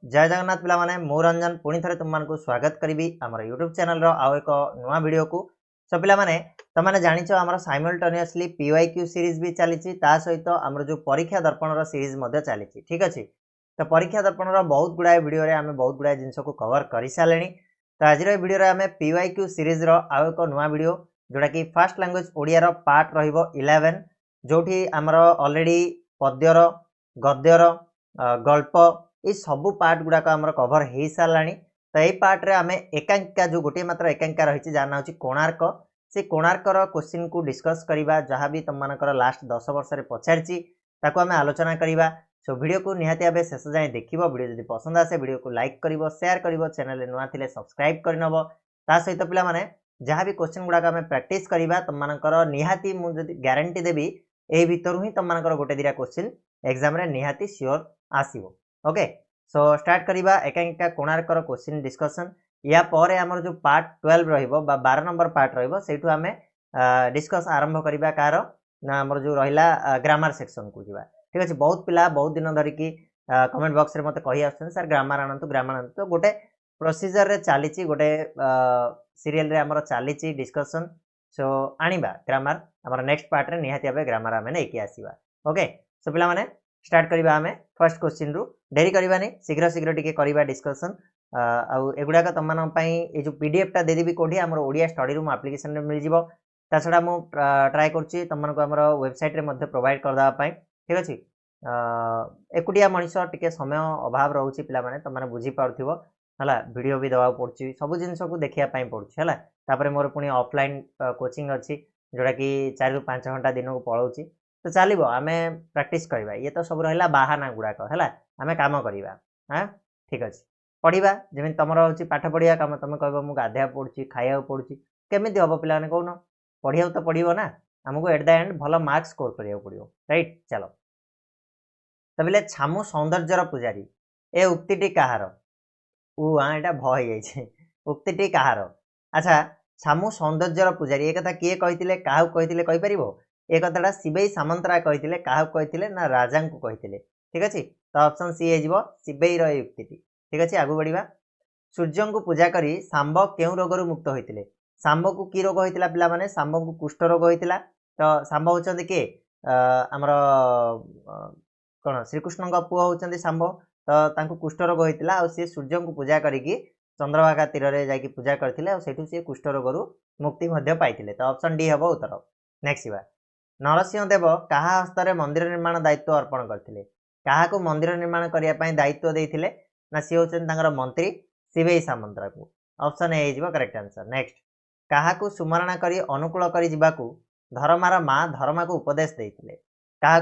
जय जगन्नाथ पिला माने मु रंजन पुणी थे तुम मानक स्वागत करी आम यूट्यूब चैनल आउ एक नुआ वीडियो को। सो पिला माने तुमने जानिछ आम साइमल्टेनियसली पीवाईक्यू सीरीज भी चली सहित आम जो परीक्षा दर्पण सीरीज चली ठीक अच्छे। तो परीक्षा दर्पण बहुत गुड़ाए वीडियो आम बहुत गुड़ाए जिनस को कवर कर सारे। तो आज वीडियो आम पीवाईक्यू सीरीज आउ एक नुआ वीडियो जोटा कि फास्ट लैंग्वेज ओडिया पार्ट रो11 जो आमर ऑलरेडी पद्यर गद्यर गल्प ये सबू पार्ट गुड़ाक आम कभर हो सारा। तो यही पार्ट रे आम एकांकिका जो गोटे मात्र एकांकिका रही जहाँ हूँ कोणार्क से कोणार्कर क्वेश्चन को डिस्कस करवा जहाँ भी तुम मानकर लास्ट 10 वर्ष पचारि ताको आम आलोचना करवा। सो वीडियो को निहाती भाव शेष जाए देख वीडियो जब पसंद आसे वीडियो को लाइक कर शेयर कर चैनल नुआ थे सब्सक्राइब करनब। ता सहित पिला माने जहाँ भी क्वेश्चन गुड़ाक आम प्रैक्टिस करवा तुम मानकर निहाती मुझे गारंटी देवी ए भितर ही तुम मानकर गोटे दिटा क्वेश्चन एग्जाम रे निहाती श्योर आसीबो। ओके सो स्टार्ट करवा एकांकिका कोणार्कर क्वेश्चन डिस्कशन। या परे आमर जो पार्ट 12 रहिबो बा 12 नंबर पार्ट रहिबो सेठु आमे डिस्कस आरंभ करवा कार ना आमर जो रहिला ग्रामर सेक्शन को जीवा। ठीक अछि बहुत पिला बहुत दिन धरिकी कमेंट बॉक्स रे मते कहि आछन सर ग्रामर आनंतु ग्रामर आनंतु। तो गोटे प्रोसीजर रे चालीची गोटे सीरियल रे आमर चालीची डिस्कशन। सो आनिबा ग्रामर आमर नेक्स्ट पार्ट रे निहाती आबे ग्रामर आमे नै कि आसीबा। ओके सो पिला माने स्टार्ट करवा आमे फर्स्ट क्वेश्चन रु डेरी करवानी शीघ्र शीघ्र टिके करवा डिस्कशन। आउ एगुड़ाक तुम ये जो पीडीएफ टा देदेवी कौटी आम ओडिया स्टडी रूम एप्लिकेशन मिल जाव। ता छड़ा मु ट्राए करुच्ची तुमको आम वेबसाइट रे प्रोवाइड करदेवाई। ठीक अच्छे एकुटिया मनीष टिके समय अभाव रोचे पे तुमने बुझीपार है वीडियो भी दवा पड़ी सब जिन को देखापी पड़ूँ है। मोर पुणी ऑफलाइन कोचिंग अच्छी जोटा कि 4 ରୁ 5 घंटा दिन को पलाऊँच। तो चलो आम प्रैक्टिस करवा ये तो सब रहा बाहाना गुड़ाक है आम कम करवा। हाँ ठीक अच्छे पढ़ा जमी तुम हूँ पाठ पढ़ा कम तुम कह मुझे गाधे पड़ी खाया पड़ी केमी हम पे कौन पढ़ा तो पड़ो ना आमको एट द एंड भल मार्क्स स्कोर करा पड़ो राइट। चलो तो बोले छामु सौंदर्यर पुजारी ए उक्ति कहार यहाँ भय जाइए उक्ति कहार। अच्छा छामु सौंदर्यर पुजारी एक किए कही क्या कहीपर ए कथाटा शिवेई सामंतरा कही क्या ना राजा को कही। ठीक अच्छे तो ऑप्शन सी हो शिवेई रुक्ति। ठीक अच्छे आगू बढ़ा सूर्य को पूजा करी सांब क्यों रोग मुक्त होते सांब को कि रोग होता पिला माने सांब को कुष्ठ रोग होता। तो सांब होती किए आमर कौन श्रीकृष्ण पुआ होती सांब तो कुष्ठ रोग होता सी सूर्य को पूजा करी चंद्रभागा तीर में जाकि पूजा करते से कुष्ठ रोग मुक्ति पाई। तो ऑप्शन डी हम उत्तर। नेक्स्ट बार नरसिंह देव क्या हस्त मंदिर निर्माण दायित्व अर्पण करते क्या मंदिर निर्माण करने दायित्व देते ना सी होती मंत्री शिवेई सामंतरा को। ऑप्शन ए हो करेक्ट आंसर। नेक्स्ट क्या सुमरणा करी अनुकूल करी जीवाकू धर्मार माँ धर्मा को उपदेश देते क्या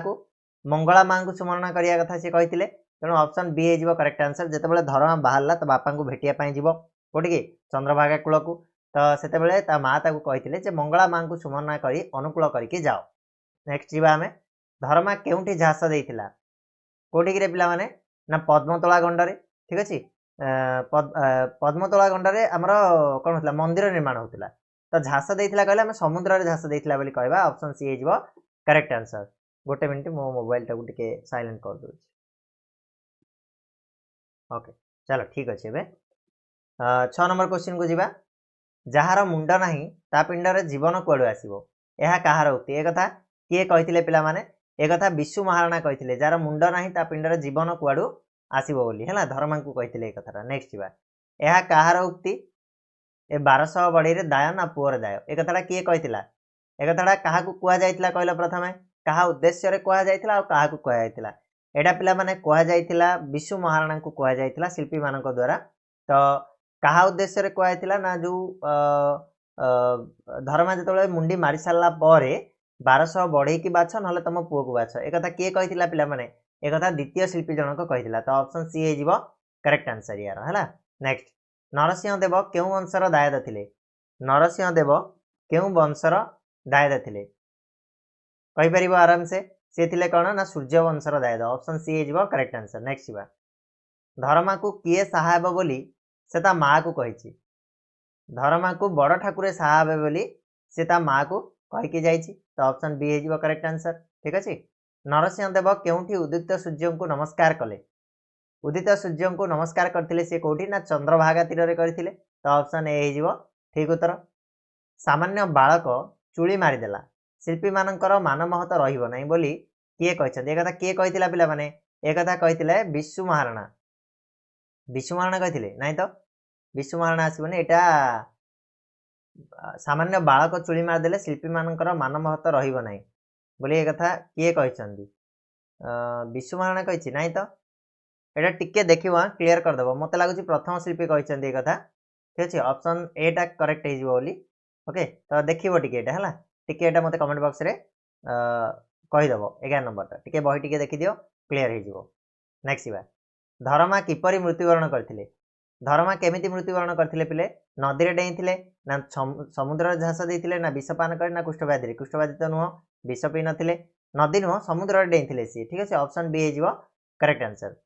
मंगला माँ को सुमरणा करने कथा सी कही। तेणु ऑप्शन बी हो करेक्ट आंसर। जिते धर्मा बाहर तो बापा को भेटियापाई जीव कौटी चंद्रभागा कूल को तो से माँ कही मंगला माँ को सुमरणा करी अनुकूल करके जाओ। नेक्स्ट जीवा आम धर्मा केउठी झास देइथिला कोठी रे पिला माने ना पद्मतोला गंडरे। ठीक अच्छे पद्मतोला गंडरे आमर कौन होता मंदिर निर्माण होता तो झास देइथिला कहले आम समुद्र रे झास देइथिला बोली कहबा। ऑप्शन सी हो करेक्ट आंसर। गोटे मिनिट मो मोबाइल टाको टिके साइलेंट कर दूँ। ओके चलो ठीक अच्छे एबे 6 नंबर क्वेश्चन को जीवा जार मुंड नाही ता पिंडरे जीवन कुआडू आसीबो यह कहार उक्ति एक कथा किए कही पिला माने एक कथा विशु महाराणा कही जार मुंड नाही ता पिंडरे जीवन कुआडू आसीबो बोली है धर्मा को कही कथा। नेक्स्ट जीवा यह कहार उक्ति ए 1200 बढ़ई रे दाय ना पुअर दाय एक कथाटा किए कही एक कथाटा क्या कहल प्रथम क्या उद्देश्य कहला क्या कहला एटा पिला माने कहला विशु महाराणा को कहला शिल्पी मान द्वारा। तो क्या उद्देश्य कहला ना जो धर्मा जो मुंडी मारी सारा पर 1200 बढ़ई की बाछ ना तुम पुओ को बाछ एक किए कही पिला माने एक द्वितीय शिल्पी जनक कही। तो ऑप्शन सी हो करेक्ट आंसर यार है। नेक्स्ट नरसिंह देव क्यों वंशर दायद थे नरसिंह देव क्यों वंशर दायद थे कहीपर आराम से सी थे कौन ना सूर्य वंशर दायद। ऑप्शन सी हो करेक्ट आंसर। नेक्स्ट जीवा धर्मा को किए साहब बोली से ता माँ को कही धर्मा को बड़ ठाकुर साहब बोली से ता माँ को कहीकि जाइए। तो ऑप्शन बी हो करेक्ट आंसर। ठीक अच्छे नरसिंह देव क्योंठी उदित सूर्य को नमस्कार कले उदित सूर्य को नमस्कार करथिले से कोठी ना चंद्रभागा तीर रे करथिले तो ऑप्शन ए हे जीवो ठीक उत्तर। सामान्य बालक चुली मारिदेला शिल्पी मानकर मान महत रहिबो नाही बोली किए कहछन ए कथा किए कहितिला पिला माने ए कथा कहितिले विश्व महाराणा कहितिले नाही तो विश्व महाराणा आसीबने एटा सामान्य बालक चुली मारिदेले शिल्पी मानकर मान महत रहिबो नाही बोली ए कथा किए कहछन्ती विश्व महाराणा कहिछि नाही तो एटा टिके देखिबो क्लियर कर देबो मते लागुछि प्रथम शिल्पी कहिछन्ती ए कथा ठीक अछि ऑप्शन ए टा करेक्ट हे जिवो बोली ओके तो देखिबो टिके एटा हला टिके एटा मते कमेंट बॉक्स रे कहि देबो 11 नंबर टा टिके बही टिके देखि दियो क्लियर हे जिवो। नेक्स्ट बा धर्मा किपरि मृत्युवरण करथिले धर्मा केमिति मृत्युवरण करथिले पिले नदी रे डेइथिले ना समुद्र झास देथिले ना विषपान करे ना कुष्ठव्याधि तो नुह विष पी नथिले नदी नुह समुद्र रे डेइथिले सी ठीक अछि ऑप्शन बी हे जिवो करेक्ट आंसर।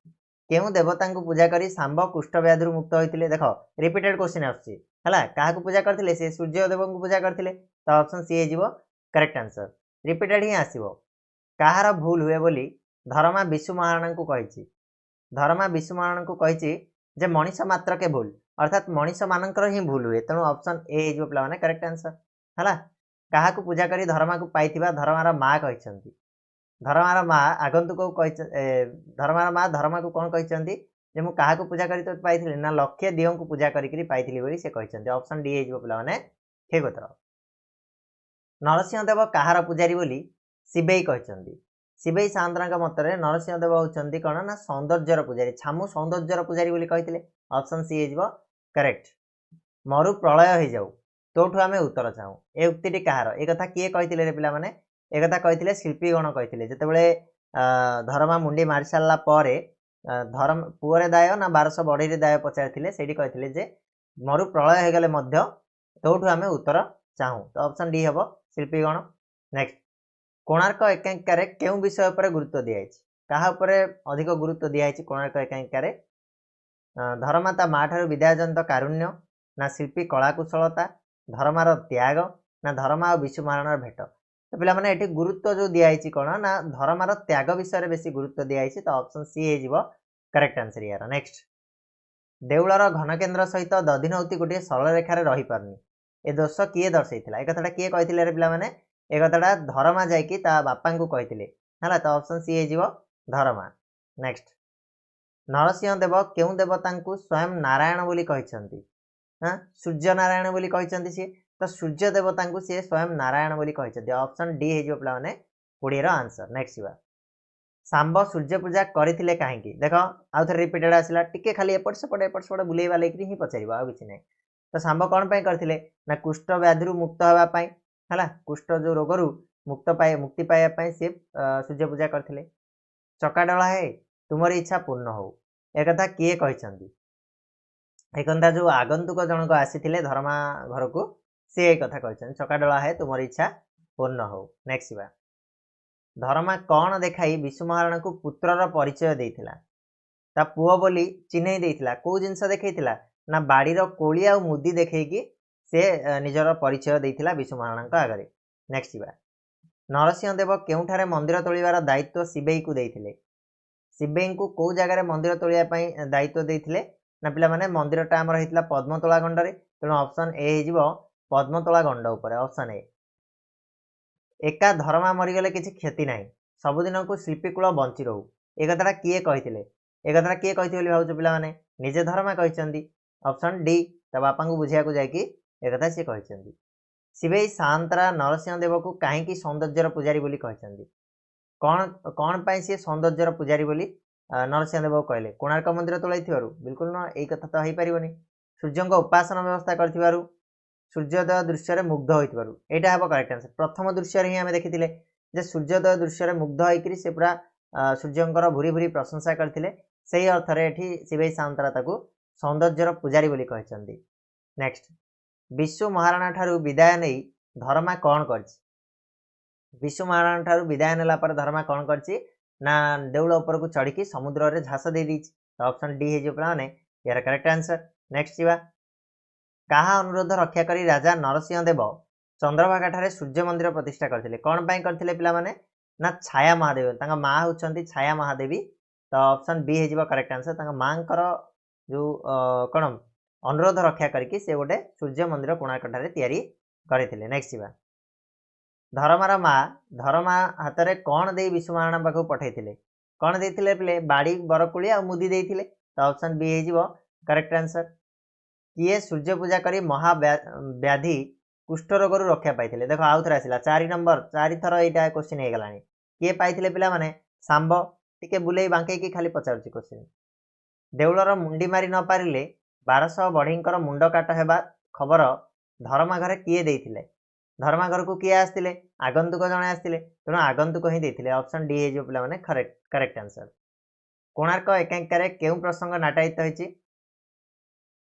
केउ देवता को पूजा करी सांब कुष्ठव्याधि मुक्त होइतिले देखो रिपीटेड क्वेश्चन आछि हला काहा को पूजा करथिले से सूर्य देव को पूजा करथिले तो ऑप्शन सी हे जिवो करेक्ट आंसर रिपीटेड ही आसीबो। काहार भूल हुए बोली धर्मा विश्व महाराणा को कहिछि धर्मा विश्व महाराणा को कहिछि जे मनीष मात्र के भूल अर्थात मनीष मानकर ही भूल हुए तेणु ऑप्शन ए हे जिवो पिला माने करेक्ट आंसर हला काहा को पूजा करी धर्मा को पाइथिबा धर्मार मां कहिसंती धर्मार मां आगंतुक को कहि धर्मार मां धर्मा को कोन कहिसंती जे मु काहा को पूजा करी तो पाइथिले ना लक्ष्य दियों को पूजा करी पाइथिली बोली से कहिसंती ऑप्शन डी हे जिवो पिला माने ठीक उत्तर। नरसिंह देव काहार पुजारी बोली शिवेई कहिसंती शिवेई सान्द्रा का मतरे नरसिंह देव होचंती कोन ना सौंदर्यर पुजारी छामु सौंदर्यर पुजारी बोली कहिथिले ऑप्शन सी हे जिवो करेक्ट। मरु प्रलय हो जाऊ तोठु आमे उत्तर चाहू ए उक्तिटी काहार ए कथा किए कहिथिले रे पिला माने ए कथा कहिथिले शिल्पी गण कहिथिले जेतेबेले धर्मा मुंडी मारि सारला परे धर्म पुअरे दाय ना 1200 बढ़ी रे दाय पचारथिले सेठी कहिथिले जे मरु प्रलय हे गेले मध्य तोठु आमे उत्तर चाहू तो ऑप्शन डी हबो शिल्पी गण। नेक्स्ट कोणार्क एकांकिका रे केउ विषय पर गुरुत्व दियाइछि काहा ऊपर अधिक गुरुत्व दियाइछि कोणार्क एकांकिका रे धर्माता मा ठारू विद्याजंत कारुण्य ना शिल्पी कलाकुशलता धर्मार त्याग ना धर्मा और विश्व महाराणार भेट तो पिला माने एठी गुरुत्व जो दियाइछि कोन ना धर्मार त्याग विषय रे बेसी गुरुत्व दियाइछि तो ऑप्शन सी हे जिवो करेक्ट आंसर यार। नेक्स्ट देउलर घन केंद्र सहित दधिनौती गोटे सरल रेखा रे रही पारनी ए दोष किए दर्शैथिला ए कथाटा किए कहिथिले रे पिला माने ए कथाटा धर्मा जायकी ता बापा को कहिथिले हला तो ऑप्शन सी हे जिवो धर्मा। नेक्स्ट नरसिंह देव केउ देवता को स्वयं नारायण बोली कहिसंती हाँ सूर्य नारायण बोली कहिसंती सी तो सूर्य देवता को सी स्वयं नारायण बोली कहिसंती ऑप्शन डी हे जिवो पिला माने 20 रो आंसर। नेक्स्ट बा सांब सूर्य पूजा करथिले काहेकि देखो आउ थे रिपीटेड आसिला टिके खाली एपट सेपट बुलेइबा लेकरी ही पचारिबा आ किछि नै तो सांब कोन पय करथिले ना कुष्ठ व्याधि मुक्त होबा पय हला कुष्ठ जो रोग रु मुक्ति पाया पय से सूर्य पूजा करथिले। चकाडला हे तुमर इच्छा पूर्ण हो ए कथा किए कहिसंती ए कथा जो आगंतुक जनक आसीथिले धर्मा घर को से ए कथा कहिसंती चकाडला हे तुमर इच्छा पूर्ण हो। नेक्स्ट बा धर्मा कौन देखाई विश्व महाराणा को पुत्रर परिचय देइथिला ता पुओ बोली चिन्हई देइथिला को जिंस देखैथिला ना बाड़ीर कोली आ मुदी देखैकी से निजर परिचय देइथिला विश्व महाराणा का आगरे। नेक्स्ट बा नरसिंह देव केउठारे मंदिर तोलिबार दायित्व शिवेई को देइथिले शिवेई को को जगह रे मंदिर तोलिया पई दायित्व देइथिले ना पिला माने मंदिरटा हमर हेतला पद्मतोला गंडरे तेणु ऑप्शन ए हे जिवो पद्मतोला गंड ऊपर ऑप्शन ए। एका धर्मा मरीगले किसी क्षति ना सबुदिन को शिल्पी कूल बंची रहू ए कथाटा किए कहिथिले ए कथाटा किए कहिथिले बोली भाउछ पिला माने निजे धर्मा कहिसंती ऑप्शन डी ता बापा को बुझिया को जायकी ए कथा से कहिसंती। शिवेई शांतरा नरसिंह देव को काहेकि सौंदर्यर पुजारी बोली कहिसंती कौन कौन पाई से सौंदर्यर पुजारी बोली नरसिंह देव कहले कोणार्क मंदिर तोलाइथिबारु बिल्कुल न ए कथा तो हई परिबनी सूर्य को उपासना व्यवस्था करथिबारु सूर्योदय दृश्य मुग्ध होइतिबारु एटा हबो करेक्ट आंसर। प्रथम दृश्य रे ही हमें देखिथिले जे सूर्योदय दृश्य मुग्ध होइकरी से पूरा सूर्यंकर भूरी भूरी प्रशंसा करथिले सेही अर्थ रे एठी शिवेई सान्तरा ताकू सौंदर्यर पुजारी बोली कहिसंती। नेक्स्ट विश्व महाराणा ठारू विदाय नै धर्मा कोन करछि विश्व महाराणा ठारू विदाय नेला पर धर्मा कोन करछि ना देउळ ऊपर को चढ़ी समुद्र रे झास दे दी ऑप्शन डी हे जो माने यार करेक्ट आंसर। नेक्स्ट जीवा काहा अनुरोध रक्षा करी राजा नरसिंह देव चंद्रभागा ठारे सूर्य मंदिर प्रतिष्ठा करथिले कोन पय करथिले पिला माने ना छाया महादेव तांगा मां होचंती छाया महादेवी तो ऑप्शन बी हे करेक्ट आंसर तांका मांकर जो कौन अनुरोध रक्षा करके से गोटे सूर्य मंदिर कोणार्क ठारे तैयारी करथिले। नेक्स्ट जीवा धर्मार माँ धर्मा हाथ में कौन दे विष्णु महाराणा पाखु पठेइथिले कौन देथिले पिले बाड़ी बरकुली आ मुदी देथिले। तो ऑप्शन बी हे करेक्ट आंसर किए सूर्य पूजा करी महाव्याधि कुष्ठ रोग रक्षा पाइथिले। देखो आउ थे आसला 4 नंबर 4 थर यहाँ क्वेश्चन हो गलानी किए पाइथिले पिला माने सांब टिके बुलेई बांकेकी खाली पचारुची क्वेश्चन देउलर मुंडी मारी न पारिले 1200 बढ़ींकर मुंड काट हेबा खबर धर्मा घरे किए देइथिले धर्मा घर को किए आसतिले आगंतुक जणे आसतिले तेणु आगंतुक ही देइथिले। ऑप्शन डी हे पिला माने करेक्ट आंसर कोणार्क एकांकिकारे केउ प्रसंग नाटायित होइछि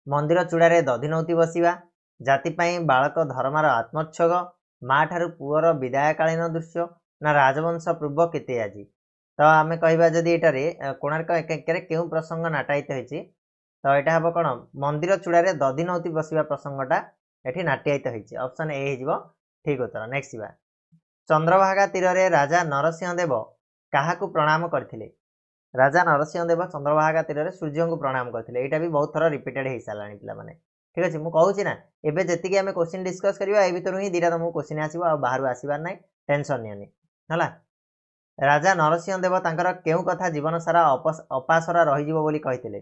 मंदिर चूड़ारे दधिनौती बसिवा जाति बालक धर्मार आत्मोत्सर्ग माँ ठारू पुअर विदायकालीन दृश्य ना राजवंश पूर्व केते आजी। तो आम कह जदि यहाँ कोणार्क एकांकिकारे केउ प्रसंग नाटायित होइछि तो यहाँ हम कौन मंदिर चूड़ारे दधिनौती बसिवा प्रसंगटा ये नाट्यायित होइछि। ऑप्शन ए हो ठीक उत्तर। नेक्स्ट जीवा चंद्रभागा तीर रे राजा नरसिंह देव काहाकू प्रणाम करथिले राजा नरसिंह देव चंद्रभागा तीर रे सूर्य को प्रणाम करथिले। एटा भी बहुत थर रिपीटेड हो सारानी पिला माने ठीक अच्छे मुझे कहूँ ना एबे जतिकि आम क्वेश्चन डिस्कस करवा ए भर ही दीटा तुमको क्वेश्चन आसो आ बाहर आसबार ना टेंशन नियनि है। राजा नरसिंह देव तांकर केउ कथा जीवन सारा अपासरा रही बोली कहिथिले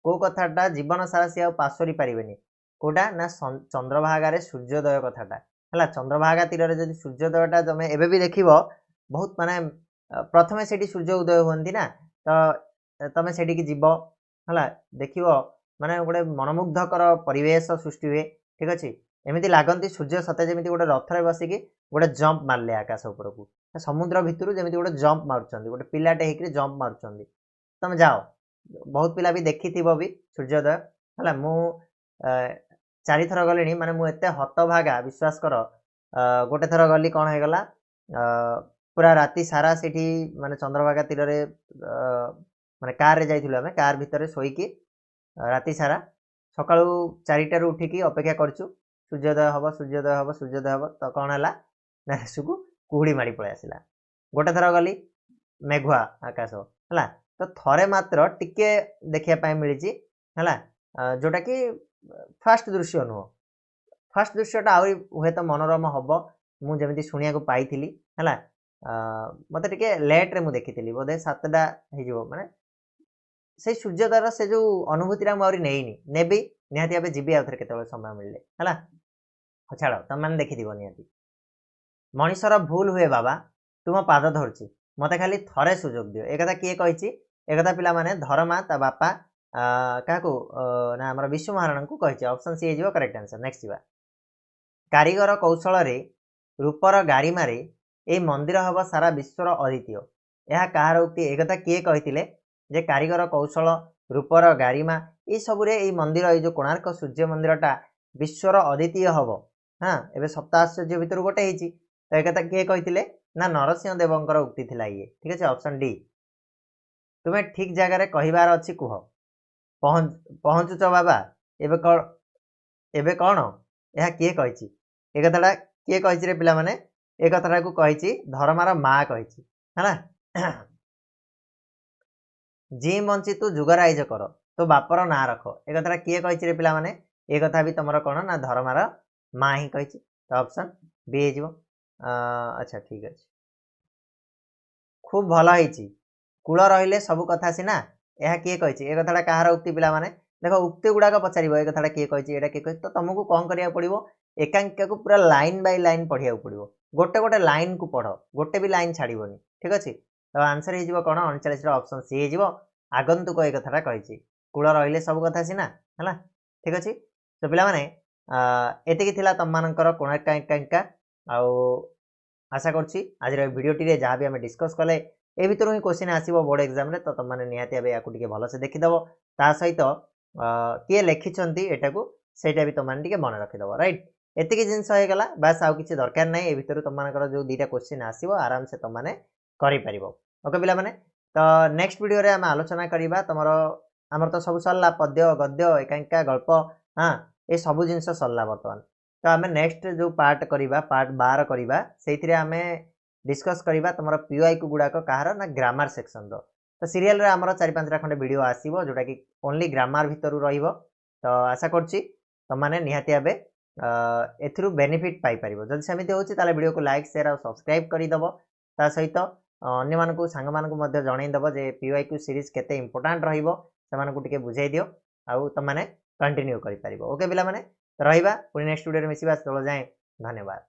को कथाटा जीवन सारा सी पासरी पारिबेनी कोटा ना चंद्रभागा सूर्योदय कथाटा है। चंद्रभागा तीर रे जदि सूर्योदयटा तुम एबे भी देखिबो बहुत माने प्रथमे सेठी सूर्य उदय होती ना तो तुम सेठी जीव है देखिबो माने गोटे मनमुग्धकर परिवेश सृष्टि हुए ठीक अच्छे एमती लगती सूर्य सते जमी गोटे रथरे बसिकी गोटे जंप मारे आकाश उपरकू समुद्र भितर जमी गोटे जंप मार्च गोटे पिलाटे होकर जंप मार्च तुम जाओ बहुत पिला भी देखी भी सूर्योदय है मु 4 थर गली माने मुझे हतभागा विश्वास कर गोटे थर गली कौन हो गला पूरा राति सारा से माने चंद्रभागा तीर माने कार रे जाइथिलु आमे कार भितर शोईकी राति सारा सकाळु 4टार उठिकी अपेक्षा करछु सूर्योदय हम सूर्योदय हम सूर्योदय हम तो कौन है ना सुकू कुहुड़ी माड़ी पलि आसला गोटे थर गली मेघुआ आकाश है तो थरे मात्र टिके देखा मिली है जोटा कि फास्ट दृश्य नुह फास्ट दृश्यटा आहरी हुए तो मनोरम हम मुझे शुणा पाई है मत टे लेट्रे मुझे देखी बोधे 7टा हो माने से सूर्योदय से जो अनुभूति मुझे नहीं नेबी निहाती भाव जी आउ थे केत समय मिले है छाड़ तुम मैंने देखी निहाती मनीषर भूल हुए बाबा तुम पाद धरुची मत खाली थरे सुजोग दियो एक किए कही एक पिला माने धर्मा ता बापा क्या ना आम विष्णु महाराणा को कही। ऑप्शन सी हो करेक्ट आंसर। नेक्स्ट जीवा कारीगर कौशल रे रूपर गारिमारे ए मंदिर हम सारा विश्वर अद्वितीय यह कहार उक्ति एक किए कही जे कारीगर कौशल रूपर गारिमा ये सबुरे ये मंदिर ये जो कोणार्क सूर्य मंदिरटा विश्वर अद्वितीय हम हाँ एवं सप्ताह आश्चर्य भितर गोटे होती तो एक किए कही ना नरसिंह देवंकर उक्ति थिला ये ठीक अच्छे। ऑप्शन डी तुम्हें ठीक जगार कहबार अच्छी कुह पहुँचुच बाबा एबे कौन यह किए कही एक कथाटा किए कही पिला माने एक कथाटा को कही धर्मार माँ कही है जी बंची तू जुगराइज कर तो बापर ना रख एक कथा किए कही पिला माने एक कथा भी तुम कौन ना धर्मार माँ ही कही तो ऑप्शन बी हो अच्छा ठीक अच्छे खूब भल होती कूल रहिले सबू कथा सीना यह किए कही एक कथाटा कहार उक्ति पिला माने देख उक्ति गुड़ाक पचार एक कथाटा किए कही यहाँ किए कही तो तुमको कौन करा पड़ो एकांकिका को पूरा लाइन बाय लाइन पढ़िया पड़ो गोटे गोटे लाइन को पढ़ गोटे भी लाइन छाड़बनी ठीक अच्छे। तो आंसर हो कौन 39 ऑप्शन सी हो आगंतुक एक कथाटा कही कूल रहिले सब कथा सीना है ठीक अच्छे। तो पिला माने एतिकी थिला तुम मानकर कोणार्क एकांकिका आशा करछि आज भिडियोटी जहाँ भी आम डिस्कस कले ए भर ही क्वेश्चन आसो बोर्ड एग्जाम तो तुम मैंने निहाती भाव या भलसे देखीदेव ता सहित किए लिखिं एटा को सहीटा भी तुमने मन रखीदेव राइट एतिकी जिनस होगा बास आउ किसी दरकार ना ये भर तुम जो 2टा क्वेश्चन आसो आराम से तुमने कर ओके पिला माने तो नेक्स्ट वीडियो रे आम आलोचना करवा तुम आमर तो सब सरला पद्य गद्य एकांकिका गल्प हाँ ये सब जिन सरला बर्तमान तो आम नेक्स्ट जो पार्ट करवा पार्ट 12 करवा से आम डिस्कस करवा तुम पीवाई को गुड़ाक कहार ना ग्रामर सेक्शन तो सीरियल रे हमर 4-5टा खंडे वीडियो आसीबो जोटा कि ओनली ग्रामर भितरु रहिबो। तो आशा करछि तुम माने निहाती भाबे एथरु बेनिफिट पाई परिबो। जदि सेमिति होछि ताले वीडियो को लाइक शेयर और सब्सक्राइब करि दबो। ता सहित अन्य मानकु सांग मानकु मध्ये जणै दबो जे पीवाईक्यू सीरीज केते इंपोर्टेंट रहिबो से मानकु टिके बुझाई दियो आउ तुम माने कंटिन्यू करि परिबो। ओके पिला माने रहिबा पुनी नेक्स्ट वीडियो रे मिसिबा चलो जाय। धन्यवाद।